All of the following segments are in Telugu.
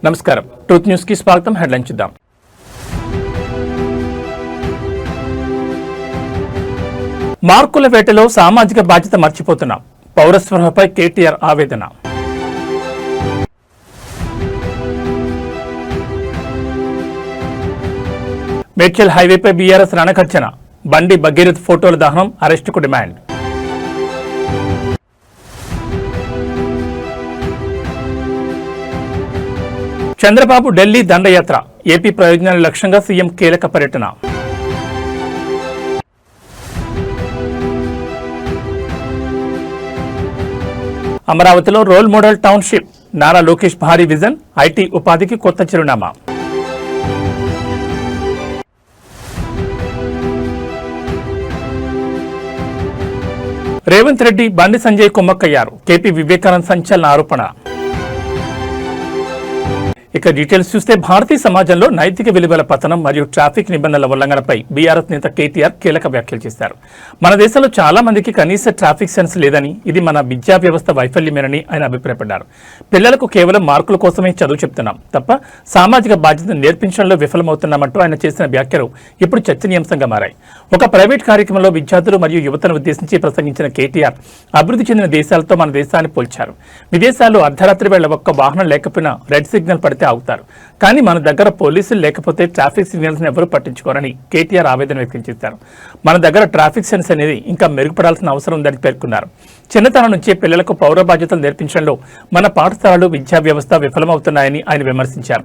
నమస్కారం. ట్రూత్ న్యూస్ కి స్వాగతం. హెడ్లైన్ చూద్దాం. మార్కుల వేటలో సామాజిక బాధ్యత మర్చిపోతున్నాం. పౌరస్పృహపై కేటీఆర్ ఆవేదన. మేడ్చల్ హైవేపై బీఆర్ఎస్ రణఖర్చన. బండి భగీరథ్ ఫోటోల దహనం, అరెస్టుకు డిమాండ్. చంద్రబాబు ఢిల్లీ దండయాత్ర. ఏపీ ప్రయోజనాల లక్ష్యంగా సీఎం కీలక పర్యటన. అమరావతిలో role model township. Nara Lokesh భారీ విజన్. ఐటీ ఉపాధికి కొత్త చిరునామా. రేవంత్ రెడ్డి బండి సంజయ్ కుమ్మక్కయ్యారు. కేపీ వివేకానంద్ సంచలన ఆరోపణ. ఇక డీటెయిల్స్ చూస్తే భారతీయ సమాజంలో నైతిక విలువల పతనం మరియు ట్రాఫిక్ నిబంధనల ఉల్లంఘనపై బీఆర్ఎస్ నేత కేటీఆర్ కీలక వ్యాఖ్యలు చేశారు. మన దేశంలో చాలా మందికి కనీస ట్రాఫిక్ సెన్స్ లేదని, ఇది మన విద్యా వ్యవస్థ వైఫల్యమేనని ఆయన అభిప్రాయపడ్డారు. పిల్లలకు కేవలం మార్కుల కోసమే చదువు చెప్తున్నాం తప్ప సామాజిక బాధ్యతను నేర్పించడంలో విఫలమవుతున్నామంటూ ఆయన చేసిన వ్యాఖ్యలు ఇప్పుడు చర్చనీయాంశంగా మారాయి. ఒక ప్రైవేట్ కార్యక్రమంలో విద్యార్థులు మరియు యువతను ఉద్దేశించి ప్రసంగించిన కేటీఆర్ అభివృద్ధి చెందిన దేశాలతో మన దేశాన్ని పోల్చారు. విదేశాల్లో అర్ధరాత్రి వేళ ఒక్క వాహనం లేకపోయినా రెడ్ సిగ్నల్ పడితే ఆగుతారు, కానీ మన దగ్గర పోలీసులు లేకపోతే ట్రాఫిక్ సిగ్నల్స్ ఎవరూ పట్టించుకోరని కేటీఆర్ ఆవేదన వ్యక్తం చేశారు. మన దగ్గర ట్రాఫిక్ సెన్స్ అనేది ఇంకా మెరుగుపడాల్సిన అవసరం ఉందని పేర్కొన్నారు. చిన్నతనం నుంచే పిల్లలకు పౌర బాధ్యతలు నేర్పించడంలో మన పాఠశాలలు విద్యా వ్యవస్థ విఫలమవుతున్నాయని ఆయన విమర్శించారు.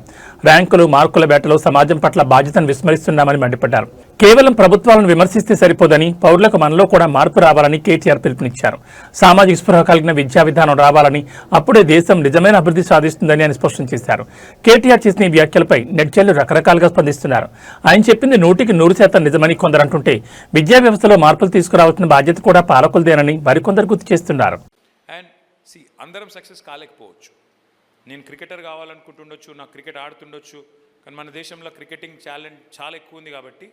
ర్యాంకులు మార్కుల వేటలో సమాజం పట్ల బాధ్యతను విస్మరిస్తున్నామని మండిపడ్డారు. కేవలం ప్రభుత్వాలను విమర్శిస్తే సరిపోదని, పౌరులకు మనలో కూడా మార్పు రావాలని కేటీఆర్ పిలుపునిచ్చారు. సామాజిక స్పృహ కలిగిన విద్యా విధానం రావాలని, అప్పుడే దేశం నిజమైన అభివృద్ధి సాధిస్తుందని ఆయన స్పష్టం చేశారు. కేటీఆర్ చేసిన ఈ వ్యాఖ్యలపై నెటిజన్లు రకరకాలుగా స్పందిస్తున్నారు. ఆయన చెప్పింది 100% నిజమని కొందరు అంటుంటే, విద్యా వ్యవస్థలో మార్పులు తీసుకురావాల్సిన బాధ్యత కూడా పాలకులదేనని మరికొందరు గుర్తు చేస్తున్నారు. అందరం సక్సెస్ కాలేకపోవచ్చు. నేను క్రికెటర్ కావాలనుకుంటుండొచ్చు, నాకు క్రికెట్ ఆడుతుండొచ్చు, కానీ మన దేశంలో క్రికెటింగ్ టాలెంట్ చాలా ఎక్కువ ఉంది. కాబట్టి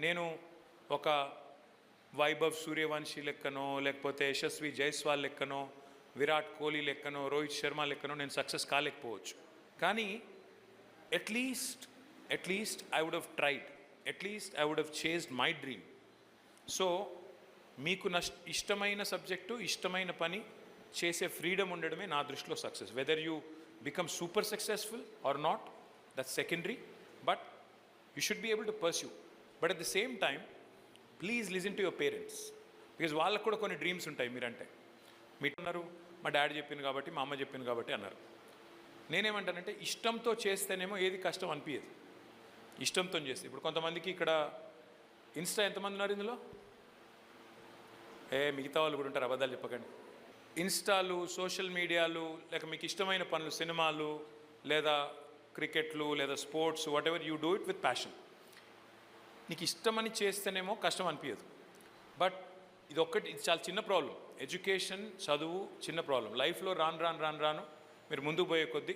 నేను ఒక వైభవ్ సూర్యవంశీ లెక్కనో, లేకపోతే యశస్వి జైస్వాల్ లెక్కనో, విరాట్ కోహ్లీ లెక్కనో, రోహిత్ శర్మ లెక్కనో నేను సక్సెస్ కాలేకపోవచ్చు. కానీ at least I would have tried, at least I would have chased my dream. So మీకు ఇష్టమైన సబ్జెక్టు, ఇష్టమైన పని చేసే ఫ్రీడమ్ ఉండడమే నా దృష్టిలో success. Whether you become super successful or not, that's secondary, but you should be able to pursue. But at the same time please listen to your parents, because వాళ్ళకు కూడా కొన్ని డ్రీమ్స్ ఉంటాయి. మీరంటే మీరు అన్నారు, మా డాడీ చెప్పింది కాబట్టి, మా అమ్మ చెప్పింది కాబట్టి అన్నారు. నేనేమంటానంటే, ఇష్టంతో చేస్తేనేమో ఏది కష్టం అనిపించదు. ఇష్టంతో చేస్తే ఇప్పుడు కొంతమందికి ఇక్కడ ఇన్స్టా ఎంతమంది ఉన్నారు ఇందులో? మిగతా వాళ్ళు కూడా ఉంటారు, అబద్ధాలు చెప్పకండి. ఇన్స్టాలు, సోషల్ మీడియాలు, లేక మీకు ఇష్టమైన పనులు, సినిమాలు, లేదా క్రికెట్లు, లేదా sports, what ever you do it with passion. నీకు ఇష్టమని చేస్తేనేమో కష్టం అనిపించదు. బట్ ఇది చాలా చిన్న ప్రాబ్లం. ఎడ్యుకేషన్, చదువు చిన్న ప్రాబ్లం. లైఫ్లో రాను మీరు ముందుకు పోయే కొద్దీ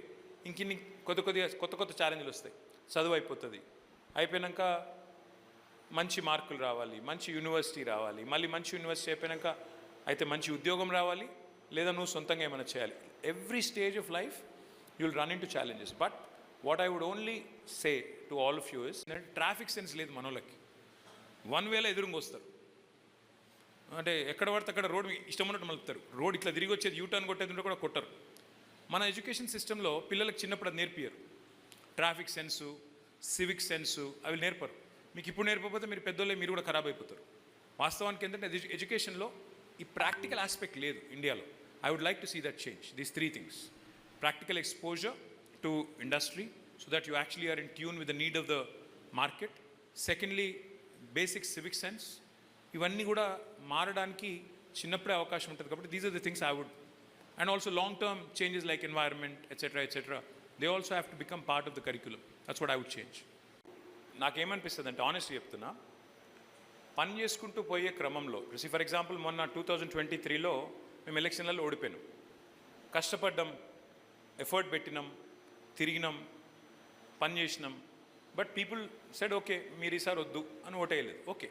ఇంకిన్ని కొత్త ఛాలెంజ్లు వస్తాయి. చదువు అయిపోతుంది, అయిపోయాక మంచి మార్కులు రావాలి, మంచి యూనివర్సిటీ రావాలి, మళ్ళీ మంచి యూనివర్సిటీ అయిపోయాక అయితే మంచి ఉద్యోగం రావాలి, లేదా నువ్వు సొంతంగా ఏమైనా చేయాలి. Every stage of life you will run into challenges. But what I would only say to all of you is, traffic sense లేదు మనోళ్ళకి. 1 వేలో ఎదురుగా వస్తారు, అంటే ఎక్కడ పడితే అక్కడ రోడ్ ఇష్టం ఉన్నట్టు మలుపుతారు. రోడ్ ఇట్లా తిరిగి వచ్చేది, యూటర్న్ కొట్టేది కూడా కొట్టరు. మన ఎడ్యుకేషన్ సిస్టంలో పిల్లలకు చిన్నప్పుడు అది నేర్పియరు. ట్రాఫిక్ సెన్సు, సివిక్ సెన్సు అవి నేర్పరు. మీకు ఇప్పుడు నేర్పకపోతే మీరు పెద్దోళ్ళే, మీరు కూడా ఖరాబ్ అయిపోతారు. వాస్తవానికి ఏంటంటే ఎడ్యుకేషన్లో ఈ ప్రాక్టికల్ ఆస్పెక్ట్ లేదు ఇండియాలో. I would like to see that change. These 3 things: practical exposure to industry so that you actually are in tune with the need of the market. Secondly, basic civic sense. ఇవన్నీ కూడా మారడానికి చిన్నప్పుడే అవకాశం ఉంటుంది. కాబట్టి these are the things I would. And also long term changes like environment etcetera, they also have to become part of the curriculum. That's what I would change. నాకేమనిపిస్తుంది అంటే, ఆనెస్ట్గా చెప్తున్నా, పని చేసుకుంటూ పోయే క్రమంలో, ఫర్ ఎగ్జాంపుల్ మొన్న 2023లో మేము ఎలక్షన్లలో ఓడిపోయాం. కష్టపడ్డాం, ఎఫర్ట్ పెట్టినాం, తిరిగినాం, పని చేసినాం. బట్ పీపుల్ సెడ్ ఓకే, మీరు ఈసారి వద్దు అని ఓటేయలేదు. ఓకే,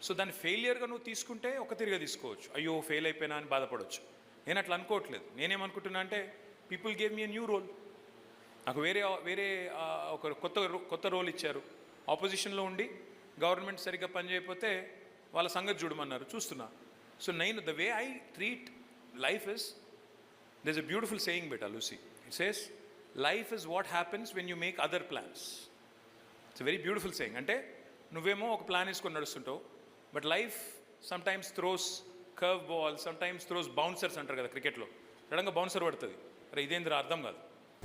సో దాన్ని ఫెయిలియర్గా నువ్వు తీసుకుంటే ఒక తిరిగా తీసుకోవచ్చు, అయ్యో ఫెయిల్ అయిపోయినా అని బాధపడవచ్చు. నేను అట్లా అనుకోవట్లేదు. నేనేమనుకుంటున్నా అంటే, people gave me a new role. నాకు వేరే ఒక కొత్త రోల్ ఇచ్చారు. ఆపోజిషన్లో ఉండి గవర్నమెంట్ సరిగ్గా పనిచేయకపోతే వాళ్ళ సంగతి చూడమన్నారు, చూస్తున్నా. సో నేను the way I treat life is, there's a beautiful saying beta Lucy. It says life is what happens when you make other plans. It's a very beautiful saying. అంటే నువ్వేమో ఒక ప్లాన్ వేసుకొని నడుస్తుంటావు, but life sometimes throws curve ball, sometimes throws bouncers అంటారు కదా క్రికెట్లో. సడన్గా బౌన్సర్ పడుతుంది, అరే ఇదేంద్ర అర్థం కాదు.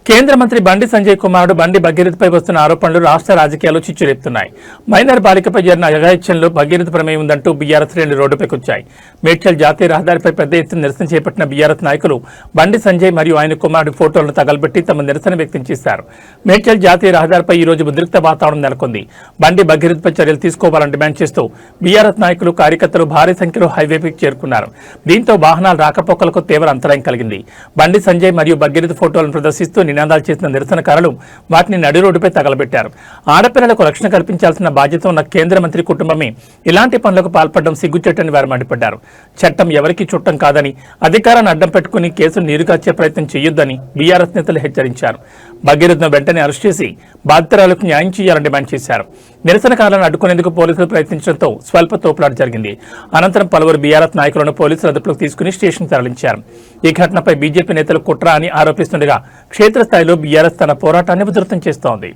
కేంద్ర మంత్రి బండి సంజయ్ కుమారుడు బండి భగీరథపై వస్తున్న ఆరోపణలు రాష్ట్ర రాజకీయాల్లో చిచ్చురేపుతున్నాయి. మైనర్ బాలికపై జరిగిన అఘాయిత్యంలో భగీరథ ప్రమేయం ఉందంటూ బీఆర్ఎస్ శ్రేణులు రోడ్డుపైకి వచ్చాయి. మేడ్చల్ జాతీయ రహదారిపై పెద్ద ఎత్తున నిరసన చేపట్టిన బీఆర్ఎస్ నాయకులు బండి సంజయ్ మరియు ఆయన కుమారుడి ఫోటోలను తగలబెట్టి తమ నిరసన వ్యక్తం చేశారు. మేడ్చల్ జాతీయ రహదారిపై ఈ రోజు ఉద్రిక్త వాతావరణం నెలకొంది. బండి భగీరథపై చర్యలు తీసుకోవాలని డిమాండ్ చేస్తూ బీఆర్ఎస్ నాయకులు కార్యకర్తలు భారీ సంఖ్యలో హైవేపైకి చేరుకున్నారు. దీంతో వాహనాల రాకపోకలకు తీవ్ర అంతరాయం కలిగింది. బండి సంజయ్ మరియు భగీరథ ఫోటోలను ప్రదర్శిస్తూ నినాదాలు చేసిన నిరసనకారులు వాటిని నడి రోడ్డుపై తగలబెట్టారు. ఆడపిల్లలకు రక్షణ కల్పించాల్సిన బాధ్యత ఉన్న కేంద్ర మంత్రి కుటుంబమే ఇలాంటి పనులకు పాల్పడడం సిగ్గుచేటని వారు మండిపడ్డారు. చట్టం ఎవరికీ చుట్టం కాదని, అధికారాన్ని అడ్డం పెట్టుకుని కేసును నీరుగార్చే ప్రయత్నం చేయొద్దని బీఆర్ఎస్ నేతలు హెచ్చరించారు. భగీరథను వెంటనే అరెస్ట్ చేసి బాధితురాలకు న్యాయం చేయాలని డిమాండ్ చేశారు. నిరసనకారులను అడ్డుకునేందుకు పోలీసులు ప్రయత్నించడంతో స్వల్ప తోపులాట జరిగింది. అనంతరం పలువురు బీఆర్ఎస్ నాయకులను పోలీసులు అదుపులోకి తీసుకుని స్టేషన్ తరలించారు. ఈ ఘటనపై బీజేపీ నేతలు కుట్ర అని ఆరోపిస్తుండగా క్షేత్రస్థాయిలో బీఆర్ఎస్ తన పోరాటాన్ని ఉధృతం చేస్తోంది.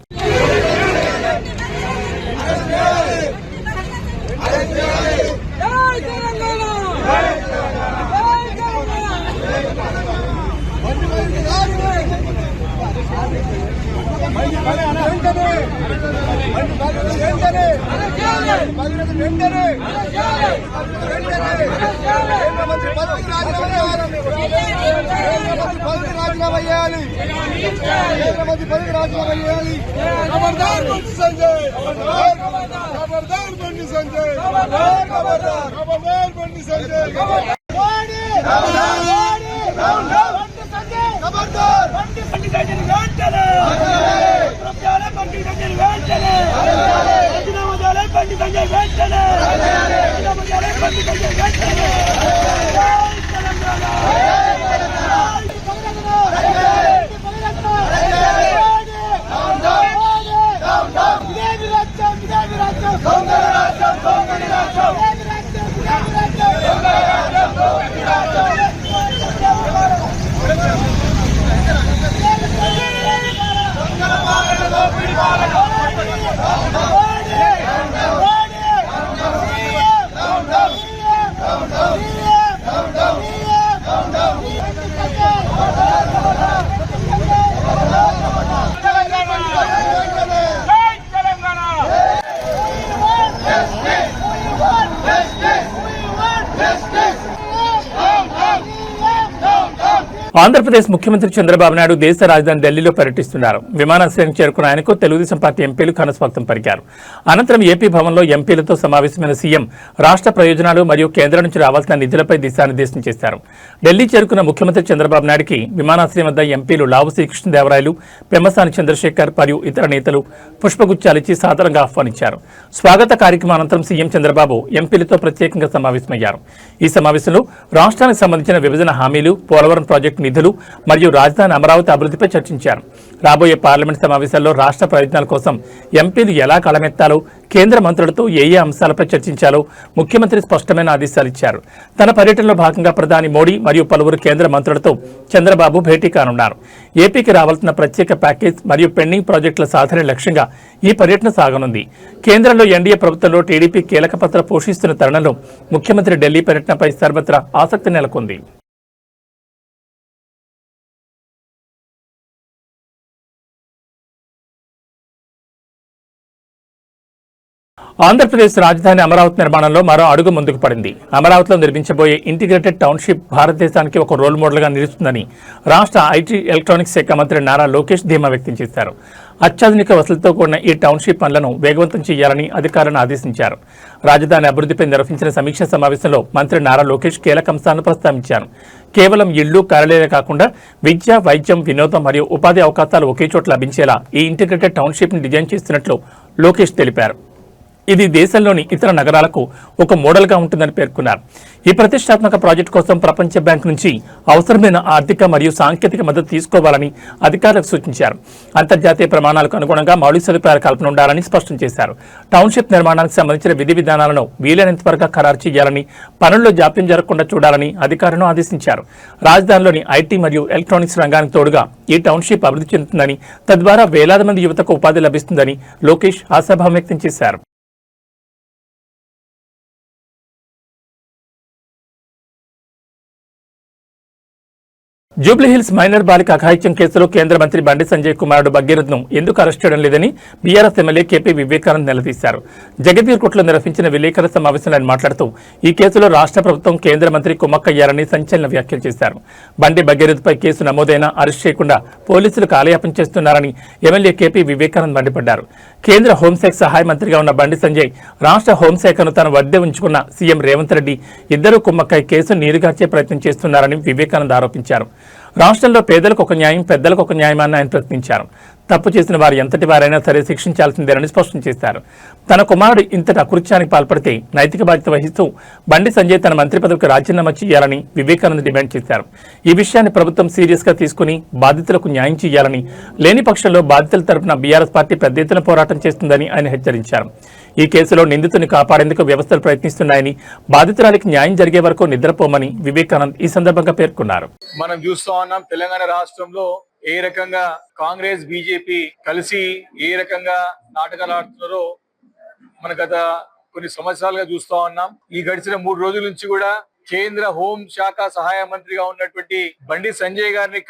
ఆంధ్రప్రదేశ్ ముఖ్యమంత్రి చంద్రబాబు నాయుడు దేశ రాజధాని ఢిల్లీలో పర్యటిస్తున్నారు. విమానాశ్రయానికి చేరుకున్న ఆయనకు తెలుగుదేశం పార్టీ ఎంపీలు ఘనస్వాగతం పలికారు. అనంతరం ఏపీ భవన్లో ఎంపీలతో సమావేశమైన సీఎం రాష్ట్ర ప్రయోజనాలు మరియు కేంద్రం నుంచి రావాల్సిన నిధులపై దిశానిర్దేశం చేశారు. ఢిల్లీ చేరుకున్న ముఖ్యమంత్రి చంద్రబాబు నాయుడుకి విమానాశ్రయం వద్ద ఎంపీలు లావు శ్రీకృష్ణదేవరాయలు, పెమ్మసాని చంద్రశేఖర్ మరియు ఇతర నేతలు పుష్పగుచ్చాలిచ్చి సాదరంగా ఆహ్వానించారు. స్వాగత కార్యక్రమం అనంతరం సీఎం చంద్రబాబు ఎంపీలతో ప్రత్యేకంగా సమావేశమయ్యారు. ఈ సమావేశంలో రాష్ట్రానికి సంబంధించిన విభజన హామీలు, పోలవరం ప్రాజెక్టు నిధులు మరియు రాజధాని అమరావతి అభివృద్ధిపై చర్చించారు. రాబోయే పార్లమెంట్ సమావేశాల్లో రాష్ట్ర ప్రయోజనాల కోసం ఎంపీలు ఎలా కళమెత్తాలో, కేంద్ర మంత్రులతో ఏ అంశాలపై చర్చించాలో ముఖ్యమంత్రి స్పష్టమైన ఆదేశాలు ఇచ్చారు. తన పర్యటనలో భాగంగా ప్రధాని మోడీ మరియు పలువురు కేంద్ర మంత్రులతో చంద్రబాబు భేటీ కానున్నారు. ఏపీకి రావాల్సిన ప్రత్యేక ప్యాకేజ్ మరియు పెండింగ్ ప్రాజెక్టుల సాధన లక్ష్యంగా ఈ పర్యటన సాగనుంది. కేంద్రంలో ఎన్డీఏ ప్రభుత్వంలో టీడీపీ కీలక పాత్ర పోషిస్తున్న తరుణంలో ముఖ్యమంత్రి ఢిల్లీ పర్యటనపై సర్వత్రా ఆసక్తి నెలకొంది. ఆంధ్రప్రదేశ్ రాజధాని అమరావతి నిర్మాణంలో మరో అడుగు ముందుకు పడింది. అమరావతిలో నిర్మించబోయే ఇంటిగ్రేటెడ్ టౌన్షిప్ భారతదేశానికి ఒక రోల్ మోడల్గా నిలుస్తుందని రాష్ట్ర ఐటీ ఎలక్ట్రానిక్స్ శాఖ మంత్రి నారా లోకేష్ ధీమా వ్యక్తం చేశారు. అత్యాధునిక వసతులతో కూడిన ఈ టౌన్షిప్ పనులను వేగవంతం చేయాలని అధికారులను ఆదేశించారు. రాజధాని అభివృద్ధిపై నిర్వహించిన సమీక్ష సమావేశంలో మంత్రి నారా లోకేష్ కీలక అంశాలను ప్రస్తావించారు. కేవలం ఇళ్లు, కార్యాలయాలే కాకుండా విద్య, వైద్యం, వినోదం మరియు ఉపాధి అవకాశాలు ఒకే చోట లభించేలా ఈ ఇంటిగ్రేటెడ్ టౌన్షిప్ ని డిజైన్ చేస్తున్నట్లు లోకేష్ తెలిపారు. ఇది దేశంలోని ఇతర నగరాలకు ఒక మోడల్గా ఉంటుందని పేర్కొన్నారు. ఈ ప్రతిష్టాత్మక ప్రాజెక్టు కోసం ప్రపంచ బ్యాంక్ నుంచి అవసరమైన ఆర్థిక మరియు సాంకేతిక మద్దతు తీసుకోవాలని అధికారులకు సూచించారు. అంతర్జాతీయ ప్రమాణాలకు అనుగుణంగా మౌలిక సదుపాయాల కల్పన ఉండాలని స్పష్టం చేశారు. టౌన్షిప్ నిర్మాణానికి సంబంధించిన విధి విధానాలను వీలైనంత త్వరగా ఖరారు చేయాలని, పనుల్లో జాప్యం జరగకుండా చూడాలని అధికారులను ఆదేశించారు. రాజధానిలోని ఐటీ మరియు ఎలక్ట్రానిక్స్ రంగానికి తోడుగా ఈ టౌన్షిప్ అభివృద్ధి చెందుతుందని, తద్వారా వేలాది మంది యువతకు ఉపాధి లభిస్తుందని లోకేష్ ఆశాభావం వ్యక్తం చేశారు. జూబ్లీహిల్స్ మైనర్ బాలిక అఘాయిత్యం కేసులో కేంద్ర మంత్రి బండి సంజయ్ కుమారుడు భగీరథ్ను ఎందుకు అరెస్ట్ చేయడం లేదని బీఆర్ఎస్ ఎమ్మెల్యే కేపీ వివేకానంద్ నిలదీశారు. జగదీర్కోట్లో నిర్వహించిన విలేకరుల సమావేశంలో ఆయన మాట్లాడుతూ ఈ కేసులో రాష్ట్ర ప్రభుత్వం కేంద్ర మంత్రి కుమ్మక్కయ్యారని సంచలన వ్యాఖ్యలు చేశారు. బండి భగీరథ్పై కేసు నమోదైనా అరెస్ట్ చేయకుండా పోలీసులు కాలయాపన చేస్తున్నారని ఎమ్మెల్యే కేపీ వివేకానంద్ మండిపడ్డారు. కేంద్ర హోంశాఖ సహాయ మంత్రిగా ఉన్న బండి సంజయ్ రాష్ట్ర హోంశాఖను తన వద్దే ఉంచుకున్న సీఎం రేవంత్ రెడ్డి ఇద్దరు కుమ్మక్కై కేసు నీరుగార్చే ప్రయత్నం చేస్తున్నారని వివేకానంద్ ఆరోపించారు. రాష్ట్రంలో పేదలకు ఒక న్యాయం, పెద్దలకు ఒక న్యాయమని ఆయన ప్రశ్నించారు. తప్పు చేసిన వారు ఎంతటి వారైనా సరే శిక్షించాల్సిందేనని స్పష్టం చేశారు. తన కుమారుడు ఇంతటి అకృత్యానికి పాల్పడితే నైతిక బాధ్యత వహిస్తూ బండి సంజయ్ తన మంత్రి పదవికి రాజీనామా చేయాలని వివేకానంద్ డిమాండ్ చేశారు. ఈ విషయాన్ని ప్రభుత్వం సీరియస్ గా తీసుకుని బాధితులకు న్యాయం చేయాలని, లేని పక్షంలో బాధితుల తరపున బీఆర్ఎస్ పార్టీ పెద్ద ఎత్తున పోరాటం చేస్తుందని ఆయన హెచ్చరించారు. ఈ కేసులో నిందితుని కాపాడేందుకు వ్యవస్థలు ప్రయత్నిస్తున్నాయని, బాధితురాలికి న్యాయం జరిగే వరకు నిద్రపోమని వివేకానంద్ ఈ సందర్భంగా పేర్కొన్నారు. మనం చూస్తా ఉన్నాం తెలంగాణ రాష్ట్రంలో ఏ రకంగా కాంగ్రెస్ బీజేపీ కలిసి ఏ రకంగా నాటకాలు ఆడుతున్నారో మన గత కొన్ని సంవత్సరాలుగా చూస్తా ఉన్నాం. ఈ గడిచిన 3 రోజుల నుంచి కూడా కేంద్ర హోం శాఖ సహాయ మంత్రిగా ఉన్నటువంటి బండి సంజయ్ గారిని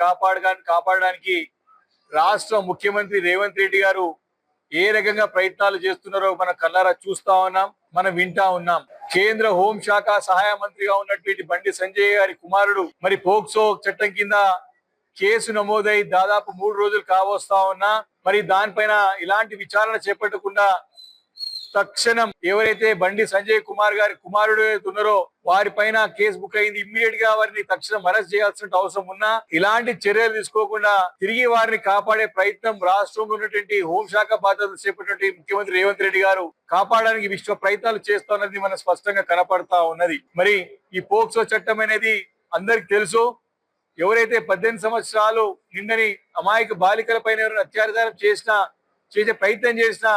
కాపాడడానికి రాష్ట్ర ముఖ్యమంత్రి రేవంత్ రెడ్డి గారు ఏ రకంగా ప్రయత్నాలు చేస్తున్నారో మన కళ్ళారా చూస్తా ఉన్నాం, మనం వింటా ఉన్నాం. కేంద్ర హోం శాఖ సహాయ మంత్రిగా ఉన్నటువంటి బండి సంజయ్ గారి కుమారుడు మరి పోక్సో చట్టం కింద కేసు నమోదై దాదాపు 3 రోజులు కావస్తా ఉన్నా మరి దానిపైన ఇలాంటి విచారణ చేపట్టకుండా తక్షణం ఎవరైతే బండి సంజయ్ కుమార్ గారి కుమారుడు ఉన్నారో వారిపైన కేసు బుక్ అయింది. ఇమ్మీడియట్ గా వారిని తక్షణం అరెస్ట్ చేయాల్సిన అవసరం ఉన్నా ఇలాంటి చర్యలు తీసుకోకుండా తిరిగి వారిని కాపాడే ప్రయత్నం రాష్ట్రంలో ఉన్నటువంటి హోంశాఖ బాధ్యతలు చేపట్టినటువంటి ముఖ్యమంత్రి రేవంత్ రెడ్డి గారు కాపాడడానికి విశ్వ ప్రయత్నాలు చేస్తున్నది మన స్పష్టంగా కనపడతా ఉన్నది. మరి ఈ పోక్సో చట్టం అనేది అందరికి తెలుసు. ఎవరైతే 18 సంవత్సరాలు నిండని అమాయక బాలికల పైన అత్యాచారం చేసే ప్రయత్నం చేసినా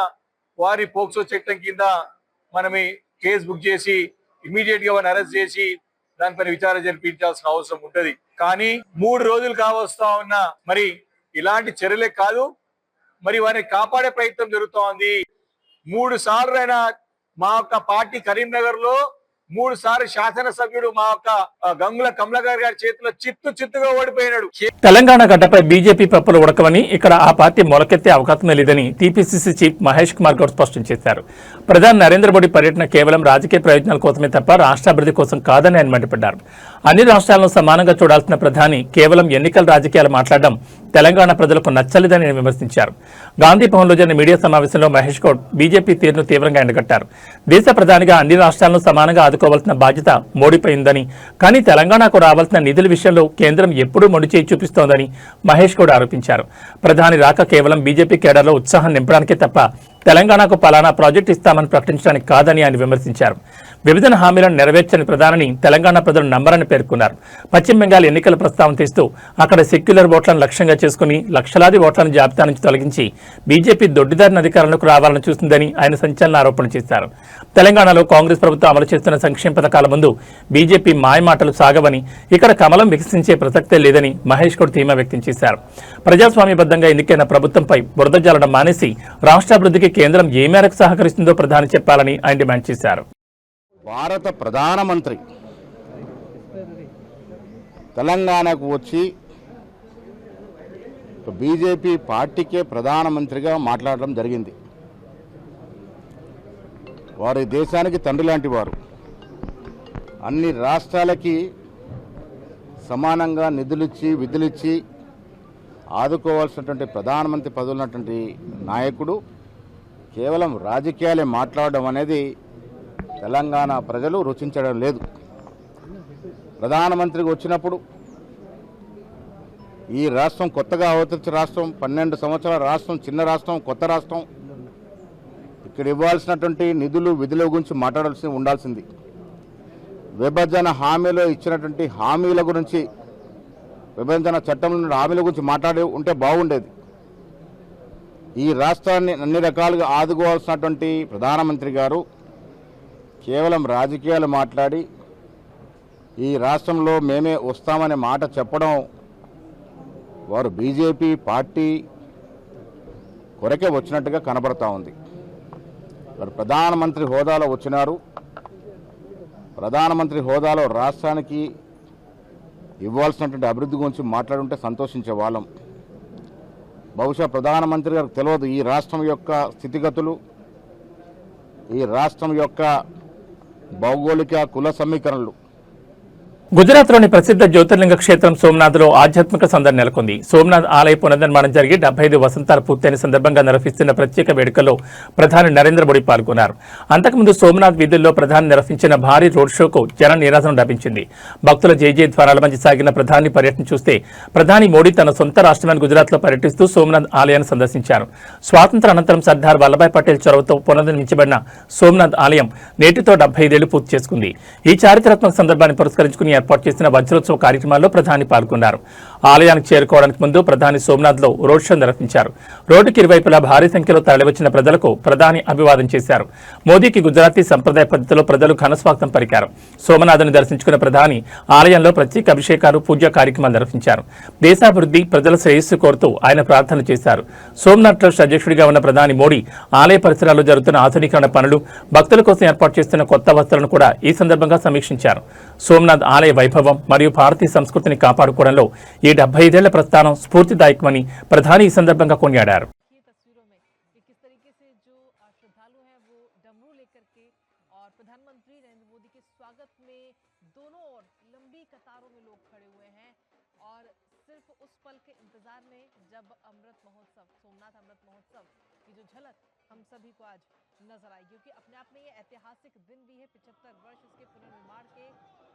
వారి పోక్సో చట్టం కింద మనమే కేసు బుక్ చేసి ఇమీడియట్ గా వారిని అరెస్ట్ చేసి దానిపైన విచారణ జరిపించాల్సిన అవసరం ఉంటది. కానీ 3 రోజులు కావస్తా ఉన్నా మరి ఇలాంటి చర్యలే కాదు, మరి వారిని కాపాడే ప్రయత్నం జరుగుతూ ఉంది. 3 సార్లు అయినా మా యొక్క పార్టీ కరీంనగర్ లో 3 సార్లు శాసనసభ్యుడు మా యొక్క గంగుల కమలాకర్ గారి చేతిలో చిత్తుగా ఓడిపోయినాడు. తెలంగాణ గడ్డపై బీజేపీ పప్పులు ఉడకవని, ఇక్కడ ఆ పార్టీ మొలకెత్తే అవకాశమే లేదని టీపీసీసీ చీఫ్ మహేష్ కుమార్ గౌడ్ స్పష్టం చేశారు. ప్రధాని నరేంద్ర మోడీ పర్యటన కేవలం రాజకీయ ప్రయోజనాల కోసమే తప్ప రాష్ట్రాభివృద్ధి కోసం కాదని ఆయన మండిపడ్డారు. అన్ని రాష్ట్రాలను సమానంగా చూడాల్సిన ప్రధాని కేవలం ఎన్నికల రాజకీయాలు మాట్లాడడం తెలంగాణ ప్రజలకు నచ్చలేదని ఆయన విమర్శించారు. గాంధీ భవన్లో జరిగిన మీడియా సమావేశంలో మహేష్ గౌడ్ బీజేపీ తీరును తీవ్రంగా ఎండగట్టారు. దేశ ప్రధానిగా అన్ని రాష్ట్రాలను సమానంగా ఆదుకోవాల్సిన బాధ్యత మోడీపై ఉందని, కానీ తెలంగాణకు రావాల్సిన నిధుల విషయంలో కేంద్రం ఎప్పుడూ మొండి చేయి చూపిస్తోందని మహేష్ గౌడ్ ఆరోపించారు. ప్రధాని రాక కేవలం బీజేపీ కేడర్లో ఉత్సాహం నింపడానికే తప్ప తెలంగాణకు పలానా ప్రాజెక్టు ఇస్తామని ప్రకటించడానికి కాదని ఆయన విమర్శించారు. విభజన హామీలను నెరవేర్చని ప్రధానిని తెలంగాణ ప్రజలు నమ్మరని పేర్కొన్నారు. పశ్చిమ బెంగాల్ ఎన్నికల ప్రస్తావన తీస్తూ అక్కడ సెక్యులర్ ఓట్లను లక్ష్యంగా చేసుకుని లక్షలాది ఓట్లను జాబితా నుంచి తొలగించి బీజేపీ దొడ్డిదారిన అధికారంలోకి రావాలని చూస్తుందని ఆయన సంచలన ఆరోపణ చేశారు. తెలంగాణలో కాంగ్రెస్ ప్రభుత్వం అమలు చేస్తున్న సంక్షేమ పథకాల ముందు బీజేపీ మాయమాటలు సాగవని, ఇక్కడ కమలం వికసించే ప్రసక్తే లేదని మహేష్ గౌడ్ ధీమా వ్యక్తం చేశారు. ప్రజాస్వామ్యబద్ధంగా ఎన్నికైన ప్రభుత్వంపై బురద జల్లడం మానేసి రాష్ట్రాభివృద్ధికి కేంద్రం ఏ మేరకు సహకరిస్తుందో ప్రధాని చెప్పాలని ఆయన డిమాండ్ చేశారు. భారత ప్రధానమంత్రి తెలంగాణకు వచ్చి బీజేపీ పార్టీకే ప్రధానమంత్రిగా మాట్లాడడం జరిగింది. వారి దేశానికి తండ్రి లాంటి వారు. అన్ని రాష్ట్రాలకి సమానంగా నిధులిచ్చి విధులిచ్చి ఆదుకోవాల్సినటువంటి ప్రధానమంత్రి పదవి ఉన్నటువంటి నాయకుడు కేవలం రాజకీయాలే మాట్లాడడం అనేది తెలంగాణ ప్రజలు రుచించడం లేదు. ప్రధానమంత్రికి వచ్చినప్పుడు ఈ రాష్ట్రం కొత్తగా అవతరించిన రాష్ట్రం, 12 సంవత్సరాల రాష్ట్రం, చిన్న రాష్ట్రం, కొత్త రాష్ట్రం, ఇక్కడ ఇవ్వాల్సినటువంటి నిధులు విధుల గురించి మాట్లాడాల్సి ఉండాల్సింది. విభజన హామీలో ఇచ్చినటువంటి హామీల గురించి, విభజన చట్టంలో హామీల గురించి మాట్లాడి ఉంటే బాగుండేది. ఈ రాష్ట్రాన్ని అన్ని రకాలుగా ఆదుకోవాల్సినటువంటి ప్రధానమంత్రి గారు కేవలం రాజకీయాలు మాట్లాడి ఈ రాష్ట్రంలో మేమే వస్తామనే మాట చెప్పడం, వారు బీజేపీ పార్టీ కొరకే వచ్చినట్టుగా కనబడతా ఉంది. వారు ప్రధానమంత్రి హోదాలో వచ్చినారు. ప్రధానమంత్రి హోదాలో రాష్ట్రానికి ఇవ్వాల్సినటువంటి అభివృద్ధి గురించి మాట్లాడుంటే సంతోషించే వాళ్ళం. బహుశా ప్రధానమంత్రి గారికి తెలియదు ఈ రాష్ట్రం యొక్క స్థితిగతులు, ఈ రాష్ట్రం యొక్క భౌగోళిక కుల సమీకరణలు. గుజరాత్లోని ప్రసిద్ధ జ్యోతిర్లింగ క్షేత్రం సోమనాథ్లో ఆధ్యాత్మిక సందడి నెలకొంది. సోమనాథ్ ఆలయ పునర్నిర్మాణం జరిగి 75 వసంతాలు పూర్తయిన సందర్భంగా నిర్వహిస్తున్న ప్రత్యేక వేడుకల్లో ప్రధాని నరేంద్ర మోడీ పాల్గొన్నారు. అంతకుముందు సోమనాథ్ వీధుల్లో ప్రధాని నిర్వహించిన భారీ రోడ్ షోకు జన నీరాజనం లభించింది. భక్తుల జై ద్వారాల మధ్య సాగిన ప్రధాని పర్యటన చూస్తే ప్రధాని మోడీ తన సొంత రాష్ట్రమైన గుజరాత్లో పర్యటిస్తూ సోమనాథ్ ఆలయాన్ని సందర్శించారు. స్వాతంత్ర అనంతరం సర్దార్ వల్లభాయ్ పటేల్ చొరవతో పునర్నిర్మించబడిన సోమనాథ్ ఆలయం నేటితో 75 ఏళ్లు పూర్తి చేసుకుంది. ఈ చారిత్రాత్మక సందర్భాన్ని పురస్కరించుకుని ఏర్పాటు చేసిన వజ్రోత్సవ కార్యక్రమాల్లో ప్రధాని పాల్గొన్నారు. ఆలయానికి చేరుకోవడానికి ముందు ప్రధాని సోమనాథ్లో రోడ్ షో నిర్వహించారు. రోడ్డుకి ఇరువైపులా భారీ సంఖ్యలో తరలివచ్చిన ప్రజలకు ప్రధాని అభివాదం చేశారు. మోదీకి గుజరాతీ సంప్రదాయ పద్ధతిలో ప్రజలు ఘనస్వాగతం పలికారు. సోమనాథ్ని దర్శించుకున్న ప్రధాని ఆలయంలో ప్రత్యేక అభిషేకాలు, పూజా కార్యక్రమాలు నిర్వహించారు. దేశాభివృద్ధి, ప్రజల శ్రేయస్సు కోరుతూ ఆయన ప్రార్థన చేశారు. సోమనాథ్ ట్రస్ట్ అధ్యక్షుడిగా ఉన్న ప్రధాని మోడీ ఆలయ పరిసరాల్లో జరుగుతున్న ఆధునీకరణ పనులు, భక్తుల కోసం ఏర్పాటు చేస్తున్న కొత్త వసతులను కూడా ఈ సందర్భంగా సమీక్షించారు. సోమనాథ్ ఆలయ వైభవం మరియు భారతీయ సంస్కృతిని కాపాడుకోవడంలో ఈ 75 ఏళ్ల ప్రస్థానం స్ఫూర్తిదాయకమని ప్రధాని ఈ సందర్భంగా కొనియాడారు. प्रधानमंत्री नरेंद्र मोदी के स्वागत में दोनों ओर लंबी कतारों में लोग खड़े हुए हैं और सिर्फ उस पल के इंतजार में जब अमृत महोत्सव, सोमनाथ अमृत महोत्सव की जो झलक हम सभी को आज नजर आएगी, क्योंकि अपने आप में ये ऐतिहासिक दिन भी है। 75 वर्ष इसके पुनर्निर्माण के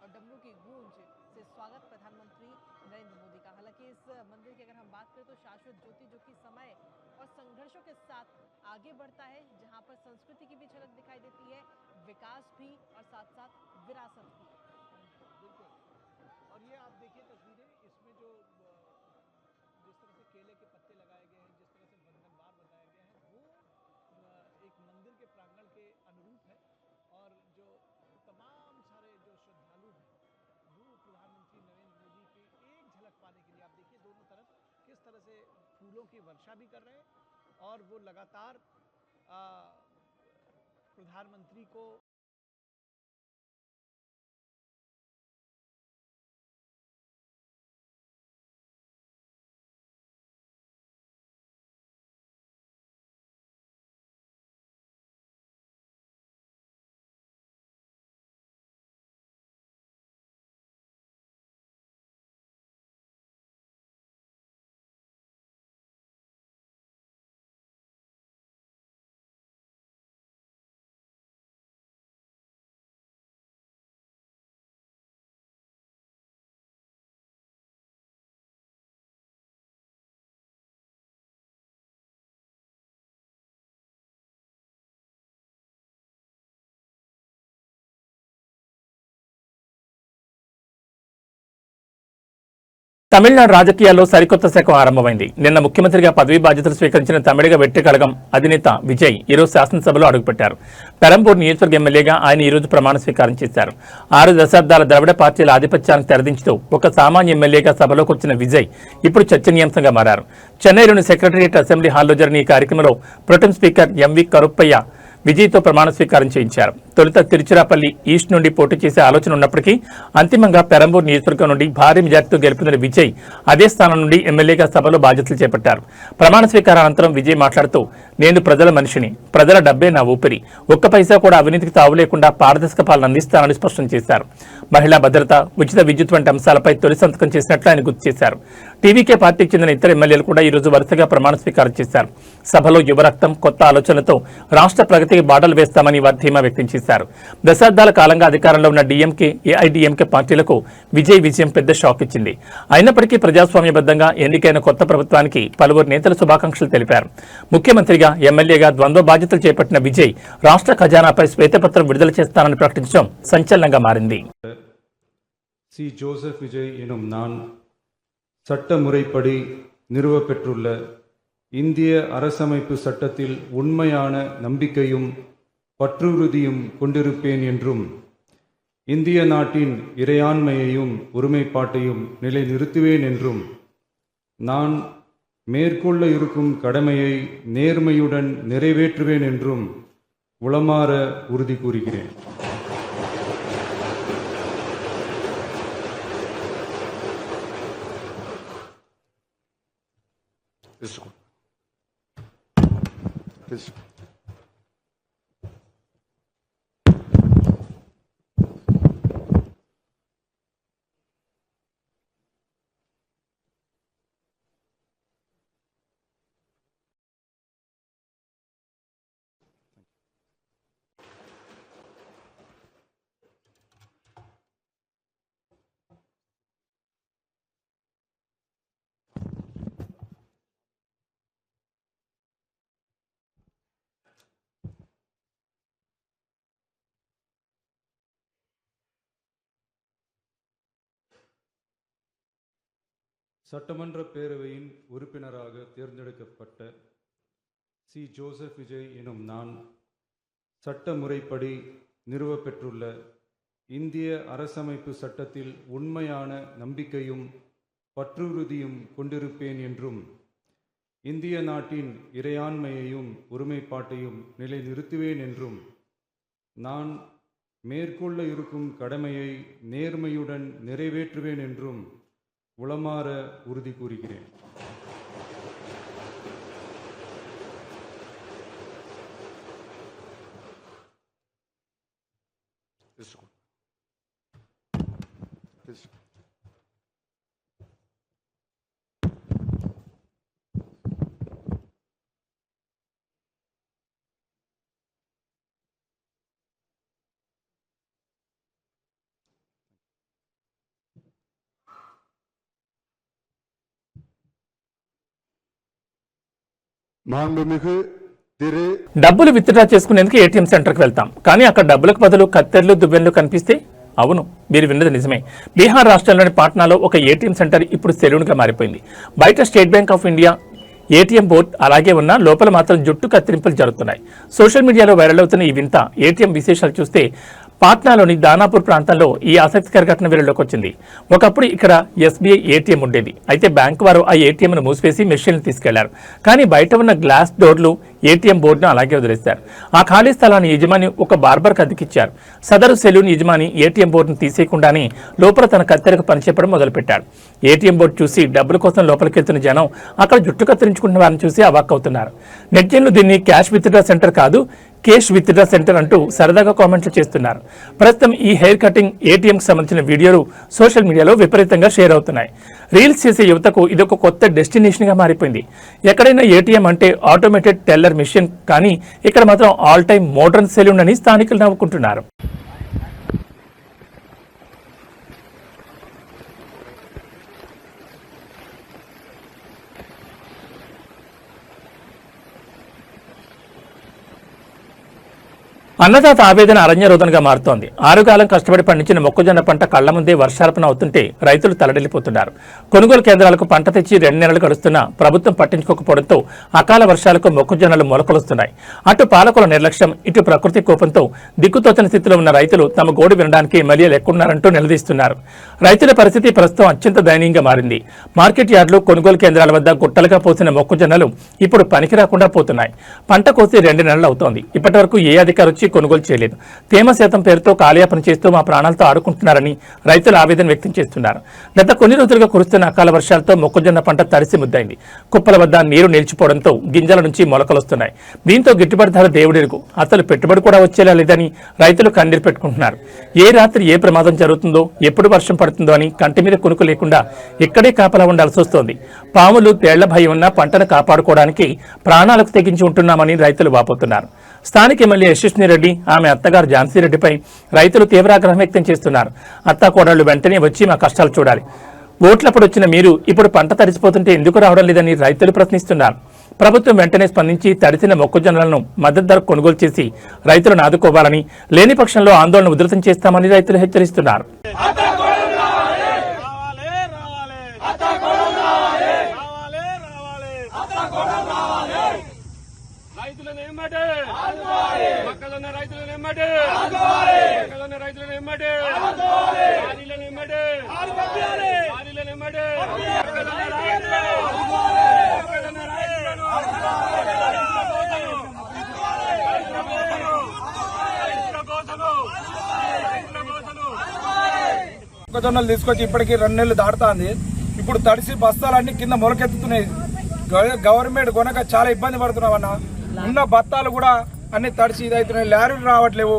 और डमरू की गूंज से स्वागत प्रधानमंत्री नरेंद्र मोदी का। हालांकि इस मंदिर की अगर हम बात करें तो शाश्वत ज्योति जो कि समय और संघर्षों के साथ आगे बढ़ता है, जहां पर संस्कृति की भी झलक दिखाई देती है, विकास भी और साथ साथ विरासत भी। बिल्कुल, और ये आप देखिए तस्वीरें, इसमें जो जिस तरह से केले के पत्ते लगाए गए हैं, जिस तरह से बंधनवार बताया गया है, वो एक मंदिर के प्रांगण के अनुरूप है। और जो तमाम सारे जो श्रद्धालु हैं वो प्रधानमंत्री नरेंद्र मोदी की एक झलक पाने के लिए, आप देखिए दोनों तरफ किस तरह से फूलों की वर्षा भी कर रहे हैं और वो लगातार प्रधानमंत्री को తమిళనాడు రాజకీయాల్లో సరికొత్త శకం ఆరంభమైంది. నిన్న ముఖ్యమంత్రిగా పదవీ బాధ్యతలు స్వీకరించిన తమిళగ వెట్టి కళగం అధినేత విజయ్ ఈరోజు శాసనసభలో అడుగుపెట్టారు. పెరంబూర్ నియోజకవర్గ ఎమ్మెల్యేగా ఆయన ఈరోజు ప్రమాణ స్వీకారం చేశారు. 6 దశాబ్దాల ద్రవిడ పార్టీల ఆధిపత్యానికి తెరదించుతూ ఒక సామాన్య ఎమ్మెల్యేగా సభలోకి వచ్చిన విజయ్ ఇప్పుడు చర్చనీయాంశంగా మారారు. చెన్నైలోని సెక్రటరియట్ అసెంబ్లీ హాల్లో జరిగిన ఈ కార్యక్రమంలో ప్రొటెం స్పీకర్ ఎంవి కరుప్పయ్య విజయ్తో ప్రమాణ స్వీకారం చేయించారు. తొలుత తిరుచిరాపల్లి ఈస్ట్ నుండి పోటీ చేసే ఆలోచన ఉన్నప్పటికీ అంతిమంగా పెరంబూర్ నియోజకవర్గం నుండి భారీ మెజార్టీతో గెలుపొందిన విజయ్ అదే స్థానం నుండి ఎమ్మెల్యేగా సభలో బాధ్యతలు చేపట్టారు. ప్రమాణ స్వీకారం అనంతరం విజయ్ మాట్లాడుతూ, నేను ప్రజల మనిషిని, ప్రజల డబ్బే నా ఊపిరి, ఒక్క పైసా కూడా అవినీతికి తావు లేకుండా పారదర్శక పాలన అందిస్తానని స్పష్టం చేశారు. మహిళా భద్రత, ఉచిత విద్యుత్ వంటి అంశాలపై తొలి సంతకం చేసినట్లు ఆయన గుర్తు చేశారు. టీవీకే పార్టీకి చెందిన ఇతర ఎమ్మెల్యేలు కూడా ఈ రోజు వరుసగా ప్రమాణ స్వీకారం చేశారు. సభలో యువరక్తం, కొత్త ఆలోచనలతో రాష్ట్ర ప్రగతికి బాటలు వేస్తామని వారు ధీమా వ్యక్తం చేశారు. దశాబ్దాల కాలంగా అధికారంలో ఉన్న డీఎంకే, ఏఐడీఎంకే పార్టీలకు విజయం పెద్ద షాక్ ఇచ్చింది. అయినప్పటికీ ప్రజాస్వామ్యబద్ధంగా ఎన్నికైన కొత్త ప్రభుత్వానికి పలువురు నేతలు శుభాకాంక్షలు తెలిపారు. ముఖ్యమంత్రిగా, ఎమ్మెల్యేగా ద్వంద్వ బాధ్యతలు చేపట్టిన విజయ్ రాష్ట్ర ఖజానాపై శ్వేతపత్రం విడుదల చేస్తానని ప్రకటించడం సంచలనంగా మారింది. சி ஜோசப் விஜய் எனும் நான் சட்ட முறைப்படி நிறுவப்பெற்றுள்ள இந்திய அரசமைப்பு சட்டத்தில் உண்மையான நம்பிக்கையும் பற்றுறுதியும் கொண்டிருப்பேன் என்றும் இந்திய நாட்டின் இறையாண்மையையும் ஒருமைப்பாட்டையும் நிலைநிறுத்துவேன் என்றும் நான் மேற்கொள்ள இருக்கும் கடமையை நேர்மையுடன் நிறைவேற்றுவேன் என்றும் உளமாற உறுதி கூறுகிறேன். சட்டமன்ற பேரவையின் உறுப்பினராக தேர்ந்தெடுக்கப்பட்ட சி ஜோசப் விஜய் எனும் நான் சட்ட முறைப்படி நிறுவப்பெற்றுள்ள இந்திய அரசமைப்பு சட்டத்தில் உண்மையான நம்பிக்கையும் பற்றுறுதியும் கொண்டிருப்பேன் என்றும் இந்திய நாட்டின் இறையாண்மையையும் ஒருமைப்பாட்டையும் நிலைநிறுத்துவேன் என்றும் நான் மேற்கொள்ள இருக்கும் கடமையை நேர்மையுடன் நிறைவேற்றுவேன் என்றும் உளமாற உறுதி கூறுகிறேன். மாண்புமிகு திரு డబ్బులు విత్డ్రా చేసుకునేందుకు ఏటీఎం సెంటర్కి వెళ్తాం, కానీ అక్కడ డబ్బులకు బదులు కత్తెర్లు, దువ్వెన్లు కనిపిస్తే అవును, మీరు విన్నది నిజమే. బీహార్ రాష్ట్రంలోని పాట్నాలో ఒక ఏటీఎం సెంటర్ ఇప్పుడు సెలూన్గా మారిపోయింది. బయట state bank of India ATM board అలాగే ఉన్నా లోపల మాత్రం జుట్టు కత్తిరింపులు జరుగుతున్నాయి. సోషల్ మీడియాలో వైరల్ అవుతున్న ఈ వింత ఏటీఎం విశేషాలు చూస్తే పాట్నాలోని దానాపూర్ ప్రాంతంలో ఈ ఆసక్తికర ఘటన వెలుగులోకి వచ్చింది. ఒకప్పుడు ఇక్కడ ఎస్బీఐ ఏటీఎం ఉండేది. అయితే బ్యాంకు వారు ఆ ఏటీఎంను మూసివేసి మెషిన్లు తీసుకెళ్లారు. కానీ బయట ఉన్న గ్లాస్ డోర్లు ఏటీఎం బోర్డును అలాగే వదిలేశారు. ఆ ఖాళీ స్థలాన్ని యజమాని ఒక బార్బర్కి అద్దెకిచ్చారు. సదరు సెలూన్ యజమాని ఏటీఎం బోర్డును తీసేయకుండానే లోపల తన కత్తెరకు పనిచేపడం మొదలుపెట్టాడు. ఏటీఎం బోర్డు చూసి డబ్బుల కోసం లోపలికి వెళ్తున్న జనం అక్కడ జుట్టు కత్తిరించుకుంటున్న వారిని చూసి అవాక్కవుతున్నారు. నెటిజన్లు దీన్ని క్యాష్ విత్డ్రా సెంటర్ కాదు, కేష్ విత్డ్రా సెంటర్ అంటూ సరదాగా కామెంట్లు చేస్తున్నారు. ప్రస్తుతం ఈ హెయిర్ కటింగ్ ఏటీఎంకి సంబంధించిన వీడియోలు సోషల్ మీడియాలో విపరీతంగా షేర్ అవుతున్నాయి. రీల్స్ చేసే యువతకు ఇదొక కొత్త డెస్టినేషన్గా మారిపోయింది. ఎక్కడైనా ఏటీఎం అంటే ఆటోమేటెడ్ టెల్లర్ మిషన్, కానీ ఇక్కడ మాత్రం ఆల్ టైమ్ మోడర్న్ సెలూన్ అని స్థానికులు నవ్వుకుంటున్నారు. అన్నదాత ఆవేదన అరణ్యరోధనగా మారుతోంది. ఆరుగాలం కష్టపడి పండించిన మొక్కజొన్న పంట కళ్ల ముందే వర్షాలపన అవుతుంటే రైతులు తలడిల్లిపోతున్నారు. కొనుగోలు కేంద్రాలకు పంట తెచ్చి 2 నెలలు గడుస్తున్నా ప్రభుత్వం పట్టించుకోకపోవడంతో అకాల వర్షాలకు మొక్కజొన్నలు మొలకలొస్తున్నాయి. అటు పాలకుల నిర్లక్ష్యం, ఇటు ప్రకృతి కోపంతో దిక్కుతోచని స్థితిలో ఉన్న రైతులు తమ గోడు వినడానికి ఎమ్మెల్యేలు ఎక్కడున్నారంటూ నిలదీస్తున్నారు. రైతుల పరిస్థితి ప్రస్తుతం అత్యంత దయనీయంగా మారింది. మార్కెట్ యార్డులు, కొనుగోలు కేంద్రాల వద్ద గుట్టలుగా పోసిన మొక్కజొన్నలు ఇప్పుడు పనికి రాకుండా పోతున్నాయి. పంట కోసి 2 నెలలు అవుతోంది. ఇప్పటి వరకు ఏ అధికారి వచ్చి కొనుగోలు చేయలేదు. తేమ శాతం పేరుతో కాలయాపన చేస్తూ మా ప్రాణాలతో ఆడుకుంటున్నారని రైతులు ఆవేదన వ్యక్తం చేస్తున్నారు. గత కొన్ని రోజులుగా కురుస్తున్న అకాల వర్షాలతో మొక్కజొన్న పంట తడిసి ముద్దైంది. కుప్పల వద్ద నీరు నిలిచిపోవడంతో గింజల నుంచి మొలకలొస్తున్నాయి. దీంతో గిట్టుబాటు ధర దేవుడిరుగు, అసలు పెట్టుబడి కూడా వచ్చేలా లేదని రైతులు కన్నీరు పెట్టుకుంటున్నారు. ఏ రాత్రి ఏ ప్రమాదం జరుగుతుందో, ఎప్పుడు వర్షం పడుతుందో అని కంటి మీద కునుకు లేకుండా ఇక్కడే కాపలా ఉండాల్సి వస్తోంది. పాములు తేళ్ల భయం ఉన్న పంటను కాపాడుకోవడానికి ప్రాణాలకు తెగించి ఉంటున్నామని రైతులు వాపోతున్నారు. స్థానిక ఎమ్మెల్యే యశస్విని రెడ్డి, ఆమె అత్తగారు ఝాన్సీ రెడ్డిపై రైతులు తీవ్ర ఆగ్రహం వ్యక్తం చేస్తున్నారు. అత్తాకోడళ్లు వెంటనే వచ్చి మా కష్టాలు చూడాలి. ఓట్లప్పుడు వచ్చిన మీరు ఇప్పుడు పంట తడిసిపోతుంటే ఎందుకు రావడం లేదని రైతులు ప్రశ్నిస్తున్నారు. ప్రభుత్వం వెంటనే స్పందించి తడిసిన మొక్కజొన్నలను మద్దతు ధర కొనుగోలు చేసి రైతులను ఆదుకోవాలని, లేని పక్షంలో ఆందోళన ఉధృతం చేస్తామని రైతులు హెచ్చరిస్తున్నారు. మొక్కజొన్నలు తీసుకొచ్చి ఇప్పటికీ 2 నెలలు దాటుతుంది. ఇప్పుడు తడిసి బస్తాలన్నీ కింద మొలకెత్తుతున్నాయి. గవర్నమెంట్ కొనక చాలా ఇబ్బంది పడుతున్నామన్న. ఉన్న బత్తాలు కూడా అన్ని తడిసి ఇదవుతున్నాయి. లారీలు రావట్లేవు.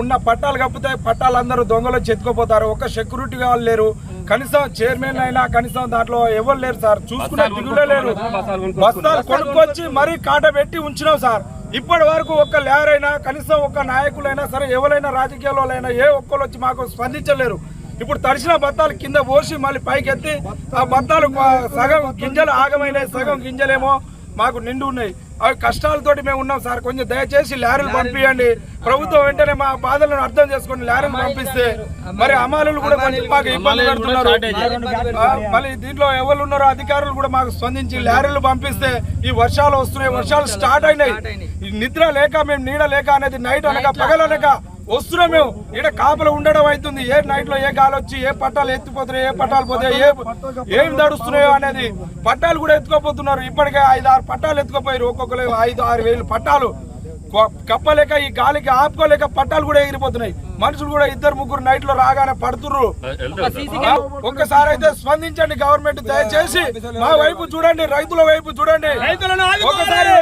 ఉన్న పట్టాలు కప్పితే పట్టాలు అందరూ దొంగలు చెత్తుకుపోతారు. ఒక్క సెక్యూరిటీ వాళ్ళు లేరు. కనీసం చైర్మన్ అయినా కనీసం దాంట్లో ఎవరు లేరు సార్. చూసుకునే దిగులే లేరు. బస్తాలు కొనుక్కొచ్చి మరీ కాట పెట్టి ఉంచినాం సార్. ఇప్పటి వరకు ఒక్క లారీ అయినా కనీసం ఒక్క నాయకులైనా సరే, ఎవరైనా రాజకీయాలైనా ఏ ఒక్కరు వచ్చి మాకు స్పందించలేరు. ఇప్పుడు తడిసిన బత్తాలు కింద పోసి మళ్ళీ పైకి ఎత్తి ఆ బత్తాలు సగం గింజలు ఆగమైనాయి, సగం గింజలేమో మాకు నిండు ఉన్నాయి. అవి కష్టాలతోటి మేము ఉన్నాం సార్. కొంచెం దయచేసి లారీలు పంపించండి. ప్రభుత్వం వెంటనే మా బాధలను అర్థం చేసుకుని లారీలు పంపిస్తే మరి అమలు కూడా కొంచెం మాకు ఇబ్బంది పెడుతున్నారు. మళ్ళీ దీంట్లో ఎవరు ఉన్నారో అధికారులు కూడా మాకు స్పందించి లారీలు పంపిస్తే ఈ వర్షాలు వస్తున్నాయి. వర్షాలు స్టార్ట్ అయినాయి. నిద్ర లేక మేము నీడ లేక అనేది నైట్ అనక పగలనక వస్తున్నాం. మేము ఇక్కడ కాపలు ఉండడం అవుతుంది. ఏ నైట్ లో ఏ గాలి వచ్చి ఏ పట్టాలు ఎత్తిపోతున్నాయి, ఏ పట్టాలు పోతాయి, ఏం దడుస్తున్నాయో అనేది పట్టాలు కూడా ఎత్తుకోపోతున్నారు. ఇప్పటికే 5-6 పట్టాలు ఎత్తుకోపోయారు. ఒక్కొక్కరు 5-6 వేలు పట్టాలు కప్పలేక ఈ గాలికి ఆపుకోలేక పట్టాలు కూడా ఎగిరిపోతున్నాయి. మనుషులు కూడా 2-3 నైట్ లో రాగానే పడుతుర్రు. ఒక్కసారి అయితే స్పందించండి గవర్నమెంట్. దయచేసి మా వైపు చూడండి, రైతుల వైపు చూడండి. ఒకసారి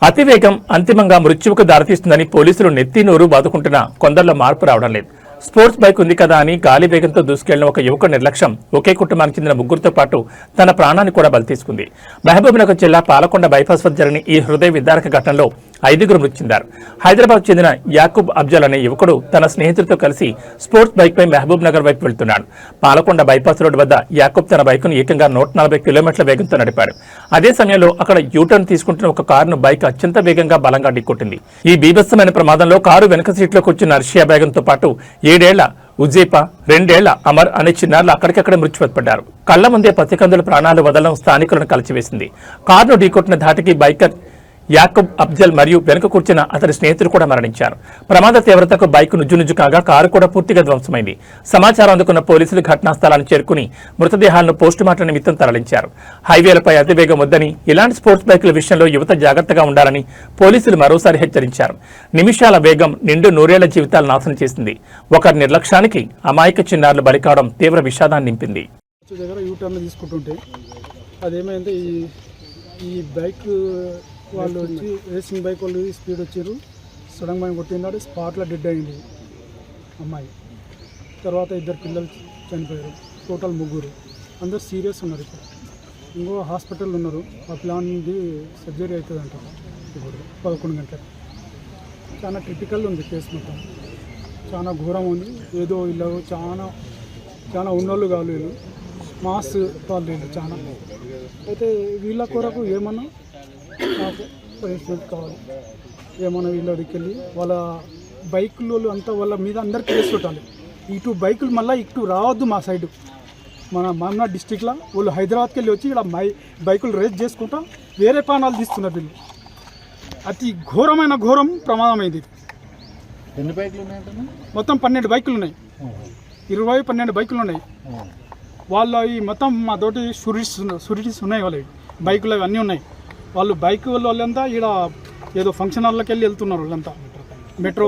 అతివేగం అంతిమంగా మృత్యువుకు దారితీస్తుందని పోలీసులు నెత్తి నోరు బాదుకుంటున్నా కొందరిలో మార్పు రావడం లేదు. స్పోర్ట్స్ బైక్ ఉంది కదా అని గాలి వేగంతో దూసుకెళ్లిన ఒక యువకుడి నిర్లక్ష్యం ఒకే కుటుంబానికి చెందిన 3 పాటు తన ప్రాణాన్ని కూడా బలి తీసుకుంది. మహబూబ్నగర్ జిల్లా పాలకొండ బైపాస్ వద్ద జరిగిన ఈ హృదయ విదారక ఘటనలో 5 మృతి చెందారు. హైదరాబాద్ చెందిన యాకూబ్ అఫ్జల్ అనే యువకుడు తన స్నేహితులతో కలిసి స్పోర్ట్స్ బైక్ పై మహబూబ్ నగర్ వైపు వెళ్తున్నాడు. పాలకొండ బైపాస్ రోడ్డు వద్ద యాకూబ్ తన బైకును ఏకంగా 140 కిలోమీటర్ల వేగంతో నడిపాడు. అదే సమయంలో అక్కడ యూటర్న్ తీసుకుంటున్న ఒక కారును బైక్ అత్యంత వేగంగా బలంగా ఢీకొట్టింది. ఈ బీభత్సమైన ప్రమాదంలో కారు వెనక సీట్లోకి వచ్చిన అర్షియా బేగంతో పాటు 7 ఏళ్ల ఉజేపా, 2 ఏళ్ల అమర్ అనే చిన్నారులు అక్కడికక్కడే మృత్యుపడ్డారు. కళ్ల ముందే పసికందుల ప్రాణాలు వదలడం స్థానికులను కలిచివేసింది. కారును ఢీకొట్టిన ధాటికి బైకర్ యాకూబ్ అఫ్జల్ మరియు వెనుక కూర్చున్న అతని స్నేహితులు కూడా మరణించారు. ప్రమాద తీవ్రతకు బైక్ నుజ్జు కాగా కారు కూడా పూర్తిగా ధ్వంసమైంది. సమాచారం అందుకున్న పోలీసులు ఘటనా స్థలాన్ని చేరుకుని మృతదేహాలను పోస్టుమార్టం నిమిత్తం తరలించారు. హైవేలపై అతివేగం వద్దని, ఇలాంటి స్పోర్ట్స్ బైకుల విషయంలో యువత జాగ్రత్తగా ఉండాలని పోలీసులు మరోసారి హెచ్చరించారు. నిమిషాల వేగం నిండు 100 ఏళ్ల జీవితాలు నాశనం చేసింది. ఒకరి నిర్లక్ష్యానికి అమాయక చిన్నారులు బలి కావడం తీవ్ర విషాదాన్ని నింపింది. అదేమైంది, ఈ బైక్ వాళ్ళు వచ్చి రేసింగ్ బైక్ వాళ్ళు స్పీడ్ వచ్చారు, సడన్ గా కొట్టినాడు. స్పాట్లో డెడ్ అయింది అమ్మాయి. తర్వాత 2 పిల్లలు చనిపోయారు. టోటల్ 3. అందరూ సీరియస్ ఉన్నారు. ఇప్పుడు ఇంకో హాస్పిటల్ ఉన్నారు. ఆ ప్లాన్ నుండి సర్జరీ అవుతుంది అంటారు. ఇప్పుడు 11 గంటలకు. చాలా క్రిటికల్ ఉంది కేసు. మొత్తం చాలా ఘోరం ఉంది. ఏదో ఇలా చాలా ఉన్నోళ్ళు కావాలి వీళ్ళు, మాస్ వాళ్ళు వీళ్ళు చాలా. అయితే వీళ్ళ కొరకు ఏమన్నా నాకు పనిష్మెంట్ కావాలి. ఏమన్నా వీళ్ళ దగ్గరికి వెళ్ళి వాళ్ళ బైకులు అంతా వాళ్ళ మీద అందరికీ కేసు పెట్టాలి. ఇటు బైకులు మళ్ళీ ఇటు రావద్దు మా సైడు. మన మహమ్నాడ్ డిస్టిక్లో వాళ్ళు హైదరాబాద్కి వెళ్ళి వచ్చి ఇక్కడ బైకులు రేస్ చేసుకుంటా వేరే ప్రాణాలు తీస్తున్నారు వీళ్ళు. అతి ఘోరమైన ప్రమాదమైంది ఇది. ఎన్ని బైకులు ఉన్నాయి? మొత్తం 12 బైకులు ఉన్నాయి. 12 బైకులు ఉన్నాయి. వాళ్ళ ఈ మొత్తం మా తోటి షూరిటీస్ ఉన్నాయి. వాళ్ళవి బైకులు అవి అన్నీ ఉన్నాయి. వాళ్ళు బైక్ వాళ్ళంతా ఇక్కడ ఏదో ఫంక్షన్ హాల్లోకి వెళ్ళి వెళ్తున్నారు. వాళ్ళంతా మెట్రో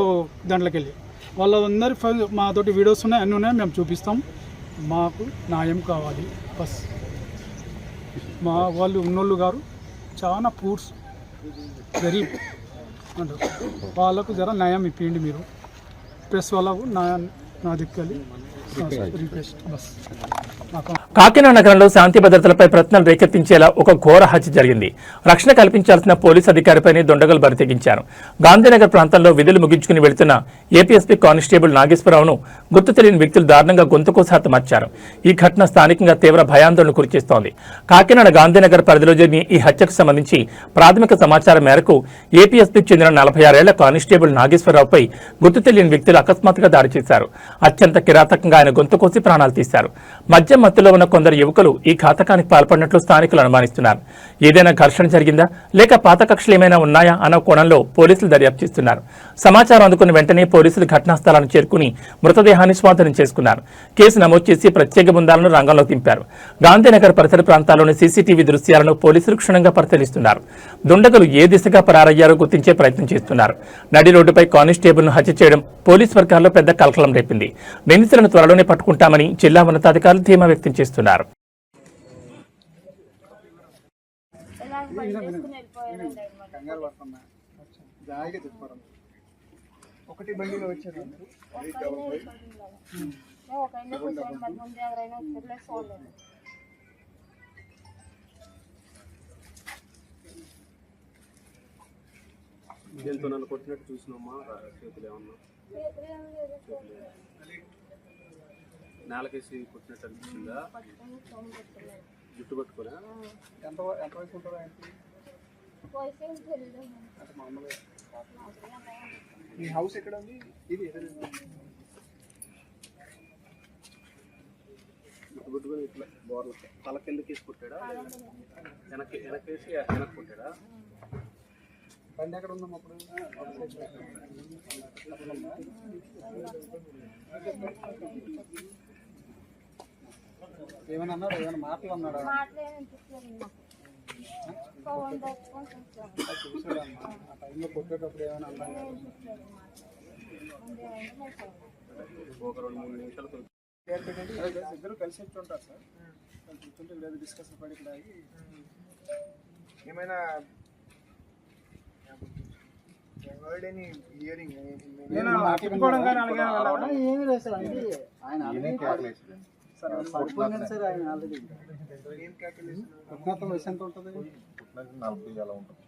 దాంట్లోకి వెళ్ళి వాళ్ళందరి మా తోటి వీడియోస్ ఉన్నాయి, అన్నీ ఉన్నాయి. మేము చూపిస్తాం. మాకు న్యాయం కావాలి బస్. మా వాళ్ళు ఉన్నోళ్ళు గారు చాలా పూర్స్ గరీబ్ అంటారు. వాళ్ళకు జర న్యాయం ఇప్పిండి మీరు. ప్రెస్ వాళ్ళకు నా దిక్కలి రిక్వెస్ట్ బస్. కాకినాడ నగరంలో శాంతి భద్రతలపై ప్రశ్నలు రేకెత్తించేలా ఒక ఘోర హత్య జరిగింది. రక్షణ కల్పించాల్సిన పోలీసు అధికారిపైనే దొండగలు బరితెగించారు. గాంధీనగర్ ప్రాంతంలో విధులు ముగించుకుని వెళుతున్న ఏపీఎస్పీ కానిస్టేబుల్ నాగేశ్వరరావును గుర్తు తెలియని వ్యక్తులు దారుణంగా గొంతుకోసి హతమార్చారు. ఈ ఘటన స్థానికంగా తీవ్ర భయాందోళన గురిచేస్తోంది. కాకినాడ గాంధీనగర్ పరిధిలో జరిగిన ఈ హత్యకు సంబంధించి ప్రాథమిక సమాచారం మేరకు ఏపీఎస్పీకి చెందిన 46 ఏళ్ల కానిస్టేబుల్ నాగేశ్వరరావుపై గుర్తు తెలియని వ్యక్తులు అకస్మాత్తుగా దాడి చేశారు. అత్యంత కిరాతకంగా ఆయన గొంతుకోసి ప్రాణాలు తీశారు. మద్యం మత్తులో ఉన్న కొందరు యువకులు ఈ ఘాతకానికి పాల్పడినట్లు స్థానికులు అనుమానిస్తున్నారు. ఏదైనా ఘర్షణ జరిగిందా లేక పాత కక్షలు ఏమైనా ఉన్నాయా అన్న కోణంలో పోలీసులు దర్యాప్తు చేస్తున్నారు. సమాచారం అందుకున్న వెంటనే పోలీసులు ఘటనా స్థలాన్ని చేరుకుని మృతదేహాన్ని స్వాధీనం చేసుకున్నారు. కేసు నమోదు చేసి ప్రత్యేక బృందాలను రంగంలో దింపారు. గాంధీనగర్ పరిసర ప్రాంతాల్లోని సీసీటీవీ దృశ్యాలను పోలీసులు క్షుణ్ణంగా పరిశీలిస్తున్నారు. దుండగులు ఏ దిశగా పరారయ్యారో గుర్తించే ప్రయత్నం చేస్తున్నారు. నడి రోడ్డుపై కానిస్టేబుల్ను హత్య చేయడం పోలీసు వర్గాల్లో పెద్ద కలకలం రేపింది. నిందితులను త్వరలోనే పట్టుకుంటామని జిల్లా ఉన్నతాధికారులు ధీమా వ్యక్తం చేస్తున్నారు. ఒకటి బండిలో వచ్చారు. దీంతో నన్ను కొట్టినట్టు చూసినామా? చేతులు ఏమన్నా నేలకేసి కొట్టినట్టు అనిపించిందా? జుట్టు పట్టుకోలే? ఎంత వయసు ఉంటారా? మీ హౌస్ ఎక్కడ ఉంది? ఇది జుట్టు పట్టుకొని ఇట్లా బోర్ల తలకెళ్ళకేసి కొట్టాడా? వెనకేసి వెనక్కి కొట్టాడా? బండి ఎక్కడ ఉందాం అప్పుడు? ఏమైనా అన్నాడు? ఏమైనా మాటలు అన్నాడా? చూసాడమ్మా ఆ టైంలో కొట్టేటప్పుడు ఏమైనా అన్నాడు? ఒక 2-3 నిమిషాలు ఇద్దరు కలిసి ఉంటారు సార్. కూర్చుంటే లేదు డిస్కషన్ పడి ఇక్కడ ఏమైనా ఏమి లేదు సార్. అంటే ఆయన సార్ ఆయన ఆల్రెడీ వయసు ఎంత ఉంటుంది? 40 అలా ఉంటుంది.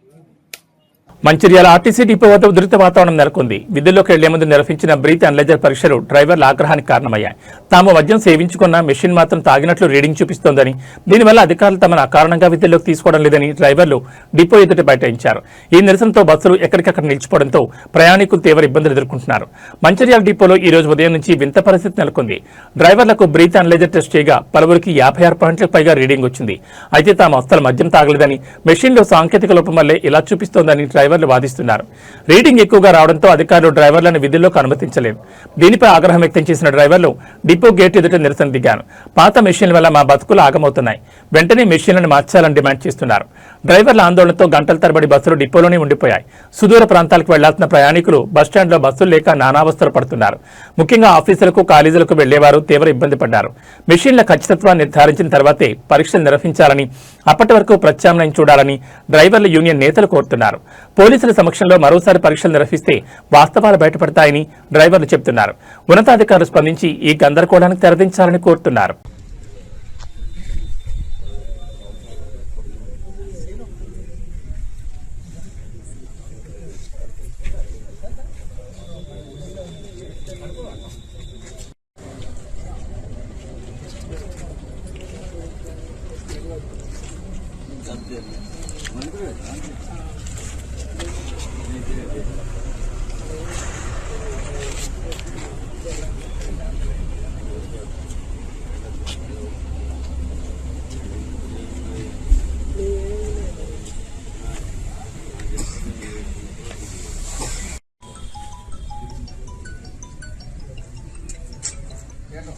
మంచిర్యాల ఆర్టీసీ డిపో వద్ద ఉధృత వాతావరణం నెలకొంది. విధుల్లోకి వెళ్లే ముందు నిర్వహించిన బ్రీత్ అనలైజర్ పరీక్షలు డ్రైవర్ల ఆగ్రహానికి కారణమయ్యాయి. తాము మద్యం సేవించుకున్న మెషిన్ మాత్రం తాగినట్లు రీడింగ్ చూపిస్తోందని, దీనివల్ల అధికారులు తమను అకారణంగా విధుల్లోకి తీసుకోవడం లేదని డ్రైవర్లు డిపో ఎదుట బైఠాయించారు. ఈ నిరసనతో బస్సులు ఎక్కడికక్కడ నిలిచిపోవడంతో ప్రయాణికులు తీవ్ర ఇబ్బందులు ఎదుర్కొంటున్నారు. మంచిర్యాల డిపోలో ఈ రోజు ఉదయం నుంచి వింత పరిస్థితి నెలకొంది. డ్రైవర్లకు బ్రీత్ అనలైజర్ టెస్ట్ చేయగా పలువురికి 56 పాయింట్లకు పైగా రీడింగ్ వచ్చింది. అయితే తాము అస్సలు మద్యం తాగలేదని, మెషిన్లో సాంకేతిక లోపం వల్లే ఇలా చూపిస్తోందని డ్రైవర్లు వాదిస్తున్నారు. రీడింగ్ ఎక్కువగా రావడంతో అధికారులు డ్రైవర్లను విధుల్లోకి అనుమతించలేదు. దీనిపై ఆగ్రహం వ్యక్తం చేసిన డ్రైవర్లు డిపో గేట్ ఎదుట నిరసన దిగారు. పాత మెషిన్ల వల్ల మా బతుకులు ఆగమవుతున్నాయి, వెంటనే మెషిన్లను మార్చాలని డిమాండ్ చేస్తున్నారు. డ్రైవర్ల ఆందోళనతో గంటల తరబడి బస్సులు డిపోలోనే ఉండిపోయాయి. సుదూర ప్రాంతాలకు వెళ్లాల్సిన ప్రయాణికులు బస్టాండ్లో బస్సులు లేక నానావస్థలు పడుతున్నారు. ముఖ్యంగా ఆఫీసులకు, కాలేజీలకు వెళ్లేవారు తీవ్ర ఇబ్బంది పడ్డారు. మెషిన్ల ఖచ్చితత్వాన్ని నిర్ధారించిన తర్వాతే పరీక్షలు నిర్వహించాలని, అప్పటి వరకు ప్రత్యామ్నాయం చూడాలని డ్రైవర్ల యూనియన్ నేతలు కోరుతున్నారు. పోలీసుల సమక్షంలో మరోసారి పరీక్షలు నిర్వహిస్తే వాస్తవాలు బయటపడతాయని డ్రైవర్లు చెబుతున్నారు. ఉన్నతాధికారులు స్పందించి ఈ గందరగోళానికి తెరదించాలని కోరుతున్నారు. వచ్చి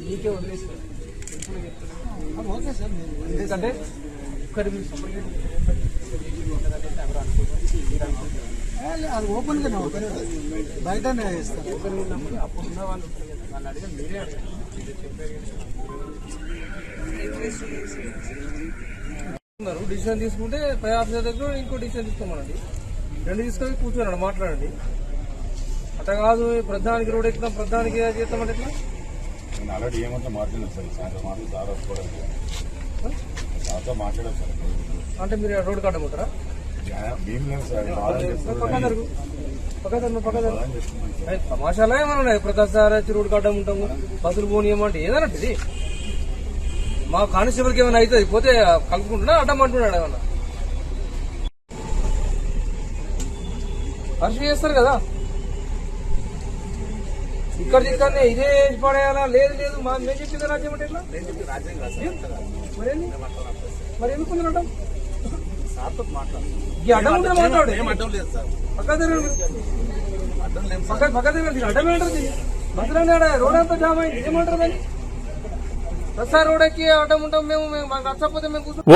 మీకే వదిలేసి ఓకే సార్, ఎందుకంటే అది ఓపెన్ గా బయటనే ఇస్తారు. ఓపెన్ ఉన్నప్పుడు అప్పుడు ఉన్న వాళ్ళు వాళ్ళు అడిగిన మీరే డిసిషన్ తీసుకుంటే పై ఆఫీసర్ దగ్గర ఇంకో డిసిషన్ తీసుకోమనండి, రెండు తీసుకొని కూర్చోనండి, మాట్లాడండి. అట్లా కాదు ప్రధానికి రోడ్ ఎక్కుతాం, ప్రధానికి చేస్తామంటే ఎట్లా? నేను ఆల్రెడీ ఏమంటే మాట్లాడాను సార్, సాయంత్రం మాటలు సార్ సార్తో మాట్లాడారు సార్. అంటే మీరు రోడ్ కట్టబోతారా? తమాషాలో ఏమన్నా ఉన్నాయి? ప్రతిసారి వచ్చి రోడ్ కట్టం ఉంటాము, బస్సులు పోనీయమంటే ఏదన్నట్టు ఇది మా కానిస్టేబుల్కి ఏమైనా అవుతుంది, పోతే కలుపుకుంటున్నా అడ్డం అంటున్నాడు ఏమన్నా అరెస్ట్ చేస్తారు కదా. ఇక్కడినే ఇదే పడేయాలా? లేదు లేదు మేము చెప్పింది రాజ్యం అంటే ఎట్లా? మరి ఎందుకు అడ్డం? ఈ అడ్డం ఉంటే మాట్లాడు, పక్క దగ్గర అడ్డం ఏంటది? బస్సులు రోడ్ అంతా జామ్ అయింది, ఏమంటారు దాన్ని?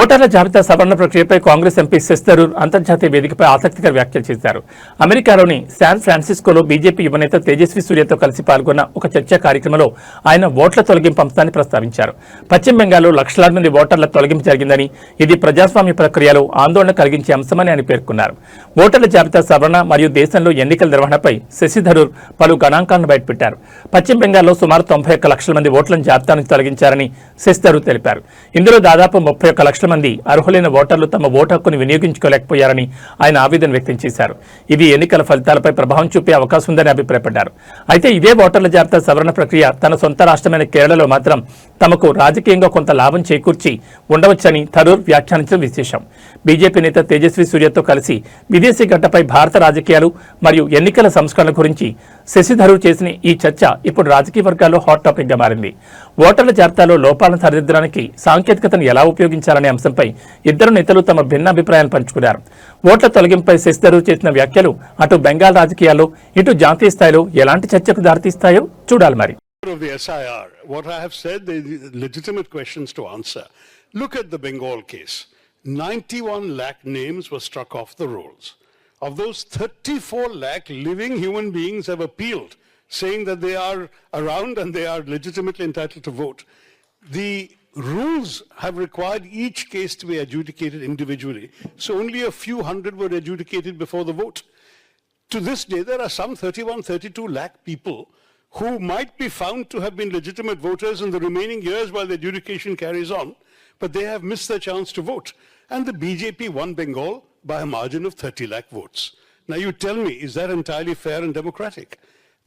ఓటర్ల జాబితా సవరణ ప్రక్రియపై కాంగ్రెస్ ఎంపీ శశి థరూర్ అంతర్జాతీయ వేదికపై ఆసక్తికర వ్యాఖ్యలు చేశారు. అమెరికాలోని శాన్ ఫ్రాన్సిస్కోలో బీజేపీ యువనేత తేజస్వి సూర్యతో కలిసి పాల్గొన్న ఒక చర్చా కార్యక్రమంలో ఆయన ఓట్ల తొలగింపు అంశాన్ని ప్రస్తావించారు. పశ్చిమ బెంగాల్లో లక్షలాది మంది ఓటర్ల తొలగింపు జరిగిందని, ఇది ప్రజాస్వామ్య ప్రక్రియలో ఆందోళన కలిగించే అంశమని ఆయన పేర్కొన్నారు. ఓటర్ల జాబితా సవరణ మరియు దేశంలో ఎన్నికల నిర్వహణపై శశి థరూర్ పలు గణాంకాలను బయటపెట్టారు. పశ్చిమ బెంగాల్లో సుమారు 91 లక్షల మంది ఓట్లను జాబితా నుంచి తొలగించారని శశి థరూర్ తెలిపారు. ఇందులో దాదాపు 31 లక్షల మంది అర్హులైన ఓటర్లు తమ ఓటు హక్కును వినియోగించుకోలేకపోయారని ఆయన ఆవేదన వ్యక్తం చేశారు. ఇది ఎన్నికల ఫలితాలపై ప్రభావం చూపే అవకాశం ఉందని అభిప్రాయపడ్డారు. అయితే ఇదే ఓటర్ల జాబితా సవరణ ప్రక్రియ తన సొంత రాష్ట్రమైన కేరళలో మాత్రం తమకు రాజకీయంగా కొంత లాభం చేకూర్చి ఉండవచ్చని థరూర్ వ్యాఖ్యానించడం విశేషం. బీజేపీ నేత తేజస్వి సూర్యతో కలిసి విదేశీ గడ్డపై భారత రాజకీయాలు మరియు ఎన్నికల సంస్కరణ గురించి శశి థరూర్ చేసిన ఈ చర్చ ఇప్పుడు రాజకీయ వర్గాల్లో హాట్ టాపిక్ గా మారింది. ఓటర్ల జాబితాలో లోపాలను సరిదిద్దడానికి సాంకేతికతను ఎలా ఉపయోగించాలనే అంశంపై ఇద్దరు నేతలు తమ భిన్నాభిప్రాయాలు పంచుకున్నారు. ఓట్ల తొలగింపై శశి థరూర్ చేసిన వ్యాఖ్యలు అటు బెంగాల్ రాజకీయాల్లో ఇటు జాతీయ స్థాయిలో ఎలాంటి చర్చకు దారితీస్తాయో చూడాలి. మరి of the SIR, what I have said, they are legitimate questions to answer. Look at the Bengal case. 91 lakh names were struck off the rolls. Of those, 34 lakh living human beings have appealed, saying that they are around and they are legitimately entitled to vote. The rules have required each case to be adjudicated individually, so only a few hundred were adjudicated before the vote. To this day, there are some 32 lakh people who might be found to have been legitimate voters in the remaining years while the adjudication carries on, but they have missed their chance to vote. And the BJP won Bengal by a margin of 30 lakh votes. Now you tell me, is that entirely fair and democratic?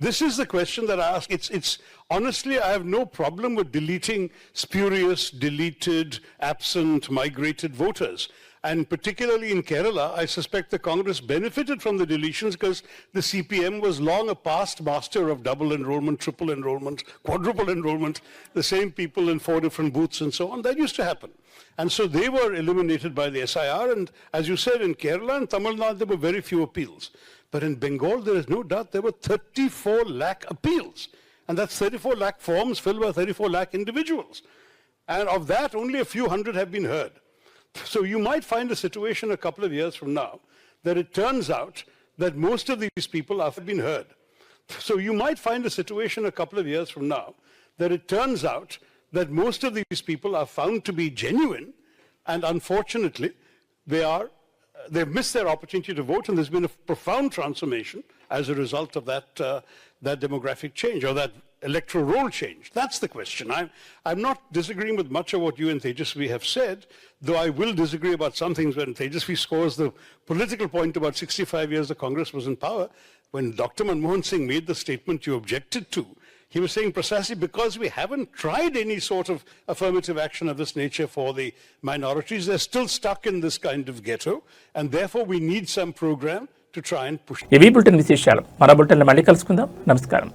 This is the question that I ask. It's honestly, I have no problem with deleting spurious, deleted, absent, migrated voters. And particularly in Kerala, I suspect the Congress benefited from the deletions because the CPM was long a past master of double enrollment, triple enrollment, quadruple enrollment, the same people in 4 different booths and so on. That used to happen. And so they were eliminated by the SIR. And as you said, in Kerala and Tamil Nadu, there were very few appeals. But in Bengal, there is no doubt there were 34 lakh appeals. And that's 34 lakh forms filled by 34 lakh individuals. And of that, only a few hundred have been heard. So you might find a situation a couple of years from now that it turns out that most of these people have been heard. So you might find a situation a couple of years from now that it turns out that most of these people are found to be genuine, and unfortunately they are they've missed their opportunity to vote, and there's been a profound transformation as a result of that demographic change or that electoral roll change. That's the question. I'm not disagreeing with much of what you and Tejasvi have said, though I will disagree about some things when Tejasvi scores the political point about 65 years the Congress was in power. When Dr. Manmohan Singh made the statement you objected to, he was saying precisely because we haven't tried any sort of affirmative action of this nature for the minorities, they're still stuck in this kind of ghetto, and therefore we need some program to try and push. ఇవి బులెటిన్ విశేషాలు. మరో బులెటిన్లో మళ్ళీ కలుసుకుందాం. నమస్కారం.